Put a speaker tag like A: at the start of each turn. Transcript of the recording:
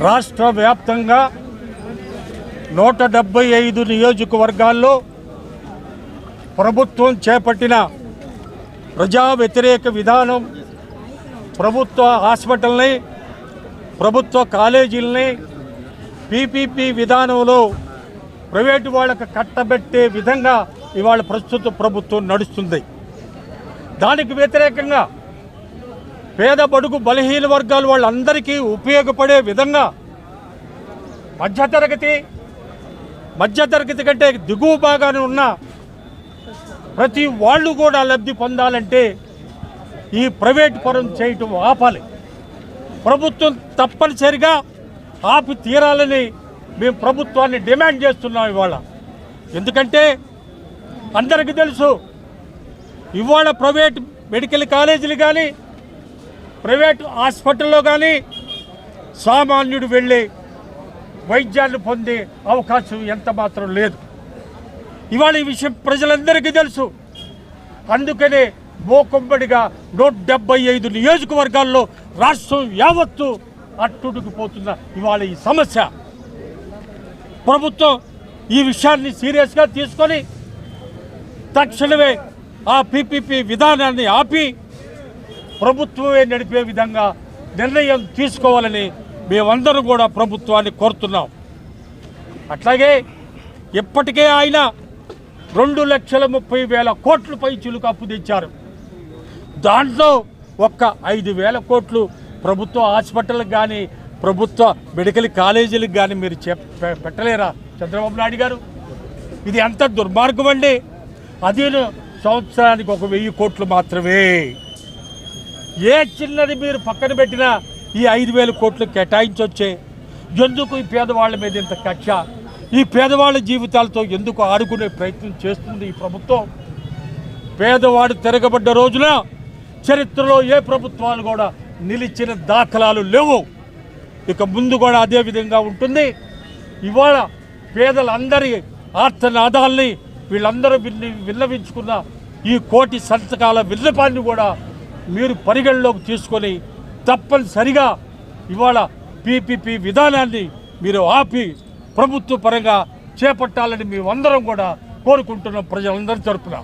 A: రాష్ట్ర వ్యాప్తంగా 175 నియోజకవర్గాల్లో ప్రభుత్వం చేపట్టిన ప్రజా వ్యతిరేక విధానం, ప్రభుత్వ హాస్పిటల్ని, ప్రభుత్వ కాలేజీలని పీపీపీ విధానంలో ప్రైవేటు వాళ్ళకు కట్టబెట్టే విధంగా ఇవాళ ప్రస్తుత ప్రభుత్వం నడుస్తుంది. దానికి వ్యతిరేకంగా పేద బడుగు బలహీన వర్గాల వాళ్ళందరికీ ఉపయోగపడే విధంగా మధ్యతరగతి కంటే దిగువ భాగాన ఉన్న ప్రతి వాళ్ళు కూడా లబ్ధి పొందాలంటే ఈ ప్రైవేట్ పరం చేయటం ఆపాలి. ప్రభుత్వం తప్పనిసరిగా ఆపి తీరాలని మేము ప్రభుత్వాన్ని డిమాండ్ చేస్తున్నాం ఇవాళ. ఎందుకంటే అందరికీ తెలుసు, ఇవాళ ప్రైవేట్ మెడికల్ కాలేజీలు కానీ ప్రైవేట్ హాస్పిటల్లో కానీ సామాన్యుడు వెళ్ళి వైద్యాన్ని పొందే అవకాశం ఎంత మాత్రం లేదు. ఇవాళ ఈ విషయం ప్రజలందరికీ తెలుసు. అందుకనే మోకంబడిగా 175 నియోజకవర్గాల్లో రాష్ట్రం యావత్తు అట్టుడుకుపోతున్న ఇవాళ ఈ సమస్య. ప్రభుత్వం ఈ విషయాన్ని సీరియస్గా తీసుకొని తక్షణమే ఆ పీపీపీ విధానాన్ని ఆపి ప్రభుత్వమే నడిపే విధంగా నిర్ణయం తీసుకోవాలని మేమందరం కూడా ప్రభుత్వాన్ని కోరుతున్నాం. అట్లాగే ఇప్పటికే ఆయన 2,30,000 కోట్ల పైచిలుకు అప్పు తెచ్చారు. దాంట్లో ఒక్క 5,000 కోట్లు ప్రభుత్వ హాస్పిటల్కి కానీ ప్రభుత్వ మెడికల్ కాలేజీలకు కానీ మీరు పెట్టలేరా చంద్రబాబు నాయుడు గారు? ఇది ఎంత దుర్మార్గం అండి. అది సంవత్సరానికి 1,000 కోట్లు మాత్రమే. ఏ చిన్నది మీరు పక్కన పెట్టినా ఈ 5,000 కోట్లు కేటాయించొచ్చే. ఎందుకు ఈ పేదవాళ్ళ మీద ఇంత కక్ష? ఈ పేదవాళ్ళ జీవితాలతో ఎందుకు ఆడుకునే ప్రయత్నం చేస్తుంది ఈ ప్రభుత్వం? పేదవాడు తిరగబడ్డ రోజున చరిత్రలో ఏ ప్రభుత్వాలు కూడా నిలిచిన దాఖలాలు లేవు. ఇక ముందు కూడా అదే విధంగా ఉంటుంది. ఇవాళ పేదలందరి ఆర్తనాదాల్ని వీళ్ళందరూ విన్నవించుకున్న ఈ 1 కోటి సంతకాల విన్నపాన్ని కూడా మీరు పరిగణలోకి తీసుకొని తప్పనిసరిగా ఇవాళ పీపీపీ విధానాన్ని మీరు ఆపి ప్రభుత్వ పరంగా చేపట్టాలని మేమందరం కూడా కోరుకుంటున్నాం ప్రజలందరి తరపున.